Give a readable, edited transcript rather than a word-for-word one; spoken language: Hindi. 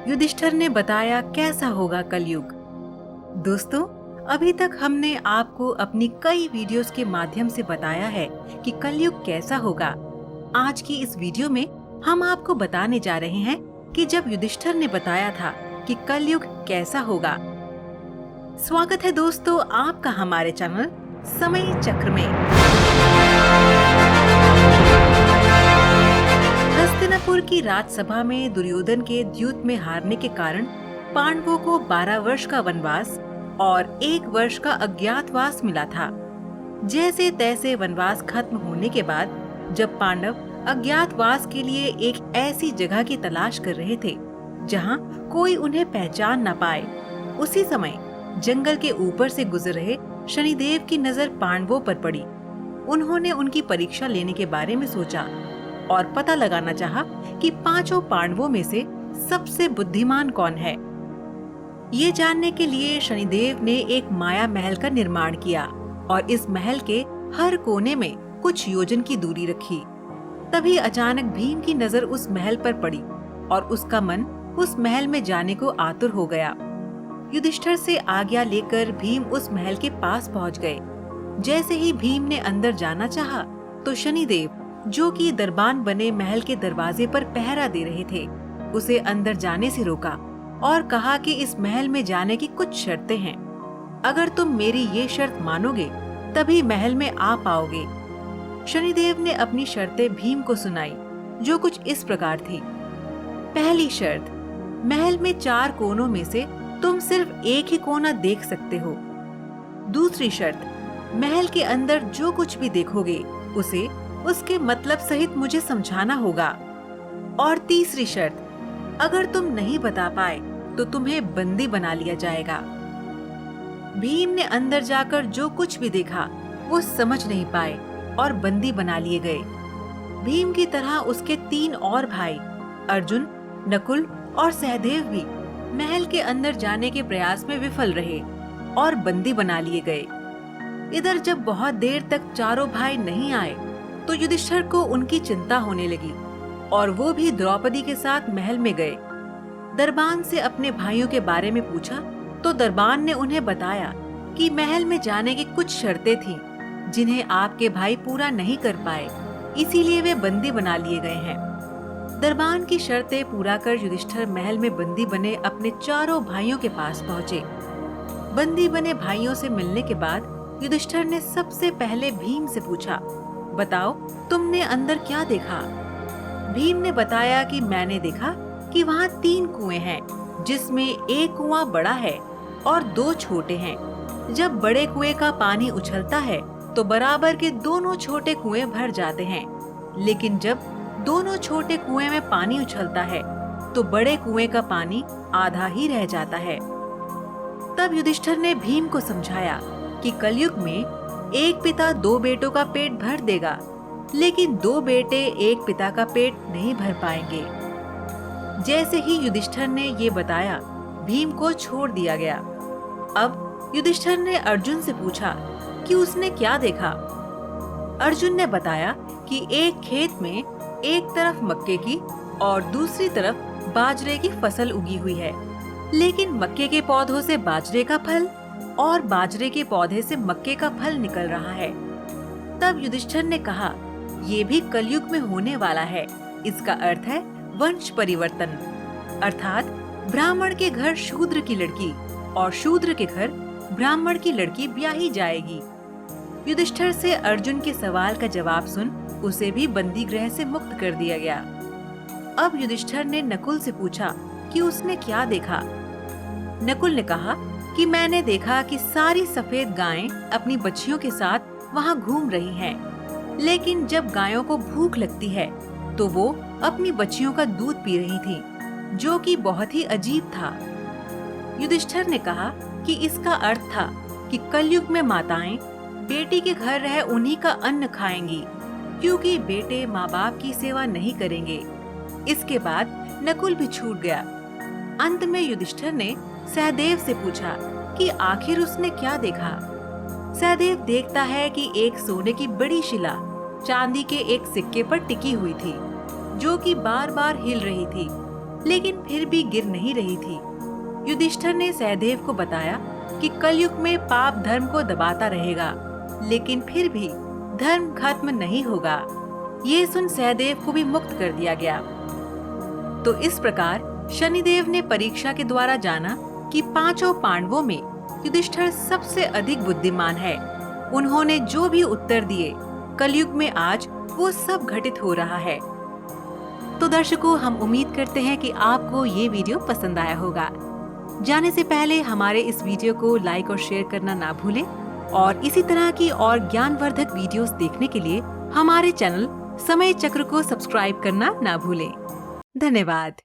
युधिष्ठिर ने बताया कैसा होगा कलयुग। दोस्तों, अभी तक हमने आपको अपनी कई वीडियोस के माध्यम से बताया है कि कलयुग कैसा होगा। आज की इस वीडियो में हम आपको बताने जा रहे हैं कि जब युधिष्ठिर ने बताया था कि कलयुग कैसा होगा। स्वागत है दोस्तों आपका हमारे चैनल समय चक्र में। हस्तिनापुर की राजसभा में दुर्योधन के द्यूत में हारने के कारण पांडवों को 12 वर्ष का वनवास और 1 वर्ष का अज्ञातवास मिला था। जैसे तैसे वनवास खत्म होने के बाद जब पांडव अज्ञातवास के लिए एक ऐसी जगह की तलाश कर रहे थे जहां कोई उन्हें पहचान न पाए, उसी समय जंगल के ऊपर से गुजर रहे शनिदेव की नजर पांडवों पर पड़ी। उन्होंने उनकी परीक्षा लेने के बारे में सोचा और पता लगाना चाहा कि 5 पांडवों में से सबसे बुद्धिमान कौन है। ये जानने के लिए शनिदेव ने एक माया महल का निर्माण किया और इस महल के हर कोने में कुछ योजन की दूरी रखी। तभी अचानक भीम की नजर उस महल पर पड़ी और उसका मन उस महल में जाने को आतुर हो गया। युधिष्ठिर से आज्ञा लेकर भीम उस महल के पास पहुंच गए। जैसे ही भीम ने अंदर जाना चाहा, तो शनिदेव, जो कि दरबान बने महल के दरवाजे पर पहरा दे रहे थे, उसे अंदर जाने से रोका और कहा कि इस महल में जाने की कुछ शर्तें हैं। अगर तुम मेरी ये शर्त मानोगे तभी महल में आ पाओगे। शनिदेव ने अपनी शर्तें भीम को सुनाई, जो कुछ इस प्रकार थी। पहली शर्त, महल में 4 कोनों में से तुम सिर्फ एक ही कोना देख सकते हो। दूसरी शर्त, महल के अंदर जो कुछ भी देखोगे उसे उसके मतलब सहित मुझे समझाना होगा। और तीसरी शर्त, अगर तुम नहीं बता पाए तो तुम्हें बंदी बना लिया जाएगा। भीम ने अंदर जाकर जो कुछ भी देखा वो समझ नहीं पाए और बंदी बना लिए गए। भीम की तरह उसके 3 और भाई अर्जुन, नकुल और सहदेव भी महल के अंदर जाने के प्रयास में विफल रहे और बंदी बना लिए गए। इधर जब बहुत देर तक चारों भाई नहीं आए तो युधिष्ठिर को उनकी चिंता होने लगी और वो भी द्रौपदी के साथ महल में गए। दरबान से अपने भाइयों के बारे में पूछा तो दरबान ने उन्हें बताया कि महल में जाने की कुछ शर्तें थीं जिन्हें आपके भाई पूरा नहीं कर पाए, इसीलिए वे बंदी बना लिए गए हैं। दरबान की शर्तें पूरा कर युधिष्ठिर महल में बंदी बने अपने चारों भाइयों के पास पहुँचे। बंदी बने भाइयों से मिलने के बाद युधिष्ठिर ने सबसे पहले भीम से पूछा, बताओ तुमने अंदर क्या देखा? भीम ने बताया कि मैंने देखा कि वहाँ 3 कुएं हैं, जिसमें एक कुआं बड़ा है और 2 छोटे हैं। जब बड़े कुएं का पानी उछलता है तो बराबर के दोनों छोटे कुएं भर जाते हैं, लेकिन जब दोनों छोटे कुएं में पानी उछलता है तो बड़े कुएं का पानी आधा ही रह जाता है। तब युधिष्ठिर ने भीम को समझाया कि कलयुग में एक पिता 2 बेटों का पेट भर देगा, लेकिन 2 बेटे एक पिता का पेट नहीं भर पाएंगे। जैसे ही युधिष्ठिर ने ये बताया, भीम को छोड़ दिया गया। अब युधिष्ठिर ने अर्जुन से पूछा कि उसने क्या देखा। अर्जुन ने बताया कि एक खेत में एक तरफ मक्के की और दूसरी तरफ बाजरे की फसल उगी हुई है, लेकिन मक्के के पौधों से बाजरे का फल और बाजरे के पौधे से मक्के का फल निकल रहा है। तब युधिष्ठिर ने कहा, ये भी कलयुग में होने वाला है। इसका अर्थ है वंश परिवर्तन, अर्थात ब्राह्मण के घर शूद्र की लड़की और शूद्र के घर ब्राह्मण की लड़की ब्याही जाएगी। युधिष्ठिर से अर्जुन के सवाल का जवाब सुन उसे भी बंदी गृह से मुक्त कर दिया गया। अब युधिष्ठिर ने नकुल से पूछा कि उसने क्या देखा। नकुल ने कहा कि मैंने देखा कि सारी सफेद गायें अपनी बच्चियों के साथ वहाँ घूम रही हैं, लेकिन जब गायों को भूख लगती है तो वो अपनी बच्चियों का दूध पी रही थी, जो कि बहुत ही अजीब था। युधिष्ठिर ने कहा कि इसका अर्थ था कि कलयुग में माताएं बेटी के घर रह उन्हीं का अन्न खाएंगी, क्योंकि बेटे माँ बाप की सेवा नहीं करेंगे। इसके बाद नकुल भी छूट गया। अंत में युधिष्ठिर ने सहदेव से पूछा कि आखिर उसने क्या देखा। सहदेव देखता है कि एक सोने की बड़ी शिला चांदी के एक सिक्के पर टिकी हुई थी, जो कि बार बार हिल रही थी। लेकिन फिर भी गिर नहीं रही थी। युधिष्ठिर ने सहदेव को बताया कि कलयुग में पाप धर्म को दबाता रहेगा, लेकिन फिर भी धर्म खत्म नहीं होगा। ये सुन सहदेव को भी मुक्त कर दिया गया। तो इस प्रकार शनिदेव ने परीक्षा के द्वारा जाना कि पांचों पांडवों में युधिष्ठिर सबसे अधिक बुद्धिमान है। उन्होंने जो भी उत्तर दिए, कलयुग में आज वो सब घटित हो रहा है। तो दर्शकों, हम उम्मीद करते हैं कि आपको ये वीडियो पसंद आया होगा। जाने से पहले हमारे इस वीडियो को लाइक और शेयर करना ना भूलें और इसी तरह की और ज्ञानवर्धक वीडियोस देखने के लिए हमारे चैनल समय चक्र को सब्सक्राइब करना ना भूलें। धन्यवाद।